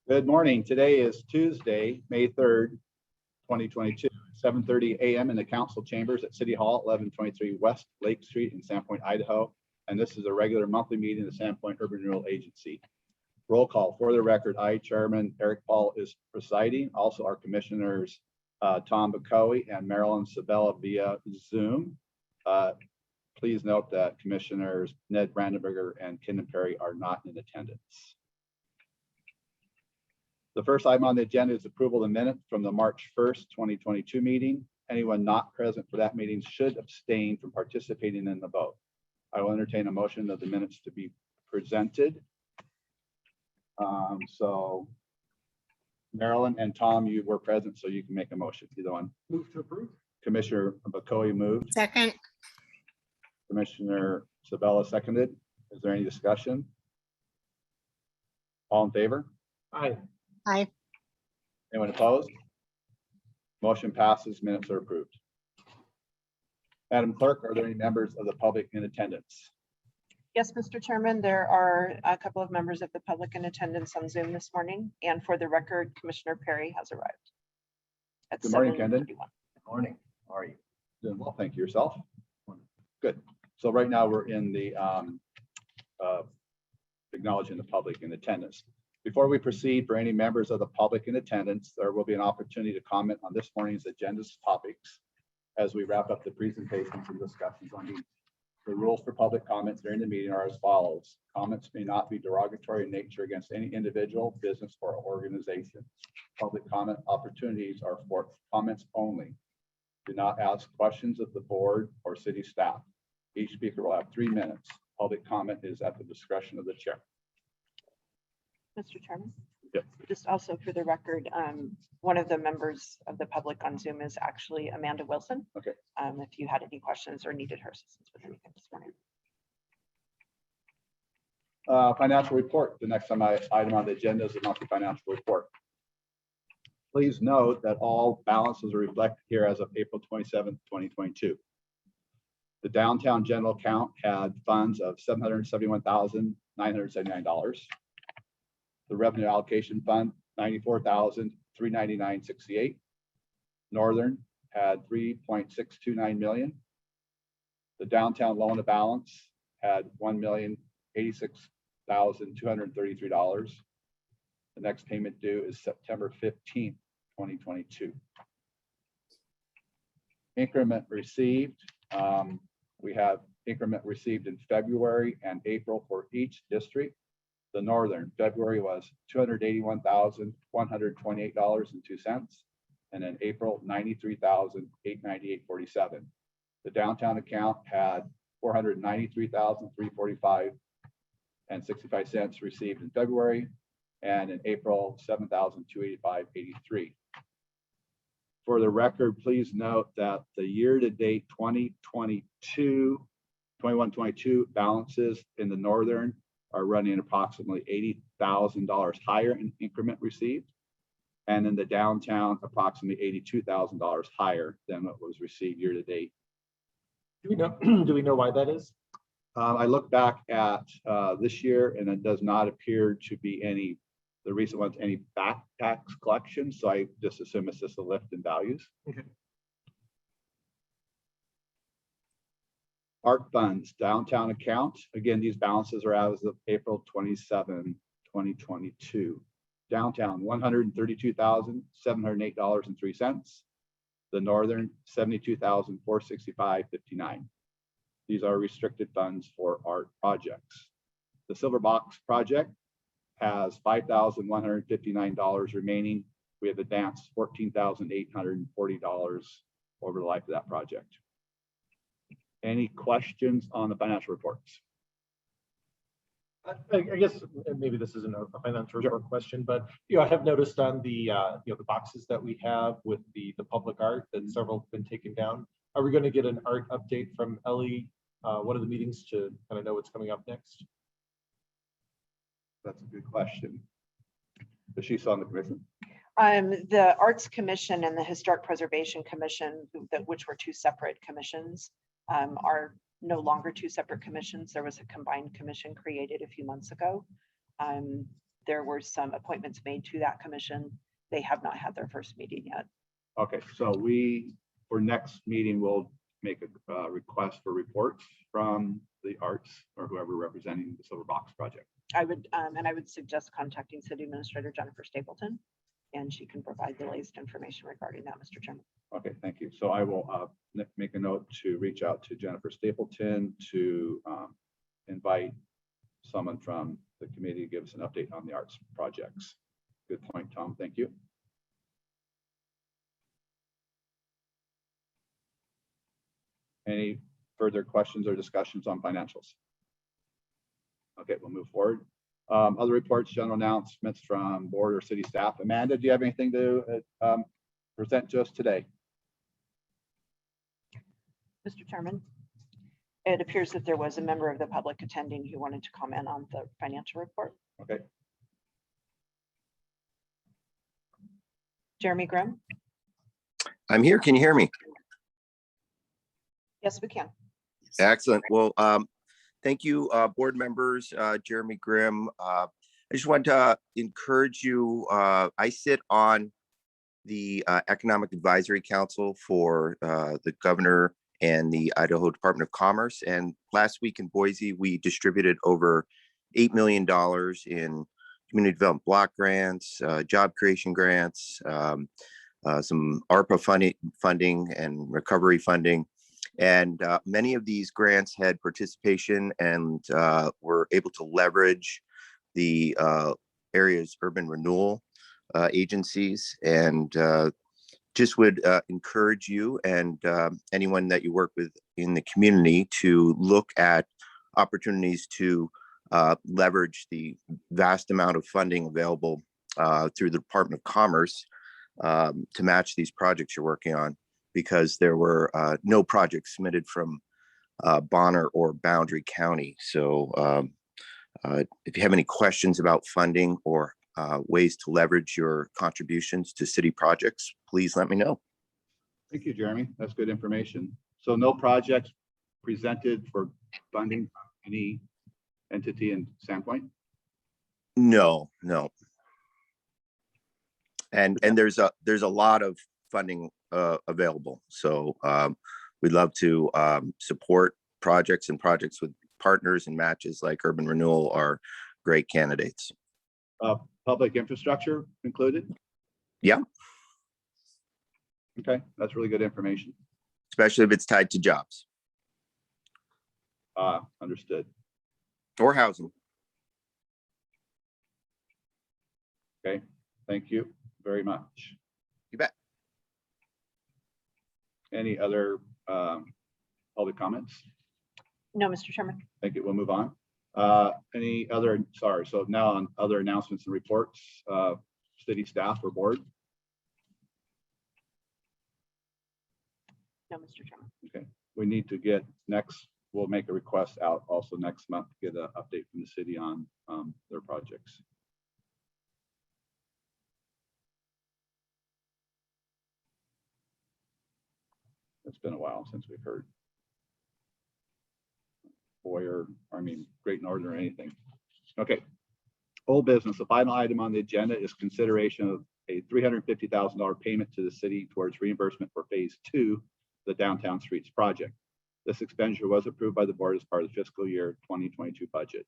Good morning. Today is Tuesday, May 3rd, 2022, 7:30 a.m. in the council chambers at City Hall, 1123 West Lake Street in Sandpoint, Idaho. And this is a regular monthly meeting of the Sandpoint Urban Renewal Agency. Roll call. For the record, I, Chairman Eric Paul, is presiding. Also, our commissioners, Tom Bacoe and Marilyn Sabella via Zoom. Please note that Commissioners Ned Brandenberger and Kenan Perry are not in attendance. The first item on the agenda is approval of the minutes from the March 1st, 2022 meeting. Anyone not present for that meeting should abstain from participating in the vote. I will entertain a motion of the minutes to be presented. So Marilyn and Tom, you were present, so you can make a motion. Either one. Move to approve. Commissioner Bacoe moved. Second. Commissioner Sabella seconded. Is there any discussion? All in favor? Aye. Aye. Anyone opposed? Motion passes. Minutes are approved. Madam Clerk, are there any members of the public in attendance? Yes, Mr. Chairman, there are a couple of members of the public in attendance on Zoom this morning. And for the record, Commissioner Perry has arrived. At Good morning, Kendon. 7:31. Good morning. How are you? Doing well, thank you. Yourself? Good. So right now we're in the acknowledging the public in attendance. Before we proceed, for any members of the public in attendance, there will be an opportunity to comment on this morning's agenda's topics as we wrap up the presentations and discussions on each. The rules for public comments during the meeting are as follows. Comments may not be derogatory in nature against any individual, business, or organization. Public comment opportunities are for comments only. Do not ask questions of the board or city staff. Each speaker will have 3 minutes. Public comment is at the discretion of the chair. Mr. Chairman? Yep. Just also for the record, one of the members of the public on Zoom is actually Amanda Wilson. Okay. If you had any questions or needed her assistance with anything this morning. Financial report. The next item on the agenda is the monthly financial report. Please note that all balances are reflected here as of April 27th, 2022. The downtown general account had funds of $771,979. The revenue allocation fund, $94,399.68. Northern had $3.629 million. The downtown loan to balance had $1,086,233. The next payment due is September 15th, 2022. Increment received. We have increment received in February and April for each district. The Northern, February was $281,128.02. And then April, $93,898.47. The downtown account had $493,345.65 received in February, and in April, $7,285.83. For the record, please note that the year-to-date 21-22 balances in the Northern are running approximately $80,000 higher in increment received, and in the downtown approximately $82,000 higher than what was received year-to-date. Do we know why that is? I look back at this year, and it does not appear to be any, the recent ones, any back tax collection. So I just assume it's just a lift in values. Okay. Art funds, downtown account. Again, these balances are as of April 27, 2022. Downtown, $132,708.03. The Northern, $72,465.59. These are restricted funds for art projects. The Silver Box project has $5,159 remaining. We have advanced $14,840 over the life of that project. Any questions on the financial reports? I guess maybe this isn't a financial report question, but I have noticed on the the boxes that we have with the public art that several have been taken down. Are we going to get an art update from Ellie? One of the meetings to kind of know what's coming up next? That's a good question. Is she still on the commission? The Arts Commission and the Historic Preservation Commission, which were two separate commissions, are no longer two separate commissions. There was a combined commission created a few months ago. there were some appointments made to that commission. They have not had their first meeting yet. Okay, so we, for next meeting, we'll make a request for reports from the arts or whoever representing the Silver Box project. I would suggest contacting City Administrator Jennifer Stapleton, and she can provide the latest information regarding that, Mr. Chairman. Okay, thank you. So I will make a note to reach out to Jennifer Stapleton to invite someone from the committee to give us an update on the arts projects. Good point, Tom. Thank you. Any further questions or discussions on financials? Okay, we'll move forward. Other reports, general announcements from board or city staff. Amanda, do you have anything to present to us today? Mr. Chairman, it appears that there was a member of the public attending who wanted to comment on the financial report. Okay. Jeremy Grimm? I'm here. Can you hear me? Yes, we can. Excellent. Well, thank you, board members, Jeremy Grimm. I just want to encourage you. I sit on the Economic Advisory Council for the governor and the Idaho Department of Commerce. And last week in Boise, we distributed over $8 million in community development block grants, job creation grants, some ARPA funding and recovery funding. And many of these grants had participation and were able to leverage the area's urban renewal agencies, and just would encourage you and anyone that you work with in the community to look at opportunities to leverage the vast amount of funding available through the Department of Commerce to match these projects you're working on, because there were no projects submitted from Bonner or Boundary County. So if you have any questions about funding or ways to leverage your contributions to city projects, please let me know. Thank you, Jeremy. That's good information. So no projects presented for funding from any entity in Sandpoint? No. And there's a lot of funding available. So we'd love to support projects, and projects with partners and matches like Urban Renewal are great candidates. Public infrastructure included? Yeah. Okay, that's really good information. Especially if it's tied to jobs. Understood. Or housing. Okay, thank you very much. You bet. Any other public comments? No, Mr. Chairman. Thank you. We'll move on. Any other, sorry, so now on other announcements and reports, city staff or board? No, Mr. Chairman. Okay, we need to get next, we'll make a request out also next month to get an update from the city on their projects. It's been a while since we've heard Great Northern or anything. Okay. Old business. The final item on the agenda is consideration of a $350,000 payment to the city towards reimbursement for phase 2, the Downtown Streets project. This expenditure was approved by the board as part of the fiscal year 2022 budget.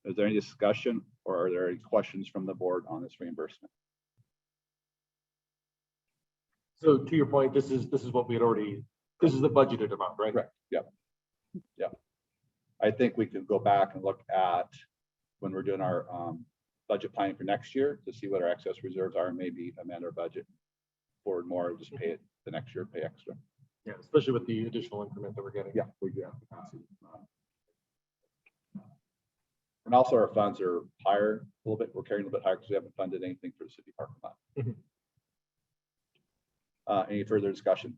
Is there any discussion or are there any questions from the board on this reimbursement? So to your point, this is what we had already, this is the budgeted amount, right? Correct. Yep. I think we could go back and look at when we're doing our budget planning for next year to see what our excess reserves are and maybe amend our budget forward more, just pay it the next year, pay extra. Yeah, especially with the additional increment that we're getting. Yeah, we do have capacity. And also our funds are higher a little bit. We're carrying a little bit higher because we haven't funded anything for the city parking lot. Any further discussion?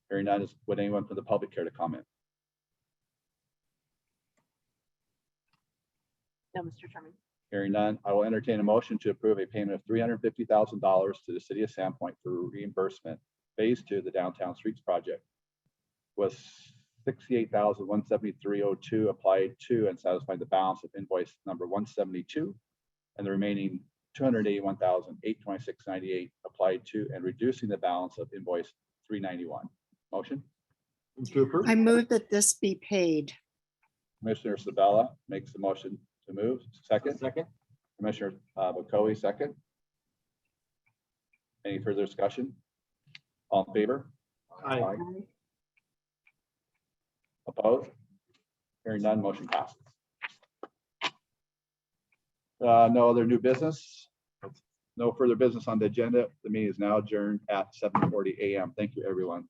Hearing none, would anyone from the public care to comment? No, Mr. Chairman. Hearing none, I will entertain a motion to approve a payment of $350,000 to the city of Sandpoint for reimbursement phase 2 of the Downtown Streets project. Was $68,173.02 applied to and satisfied the balance of invoice number 172, and the remaining $281,826.98 applied to and reducing the balance of invoice 391. Motion? Move to approve. I move that this be paid. Commissioner Sabella makes the motion to move. Second, Second. Commissioner Bokoe, second. Any further discussion? All in favor? Aye. Opposed? Hearing none, motion passes. No other new business. No further business on the agenda. The meeting is now adjourned at 7:40 a.m. Thank you, everyone.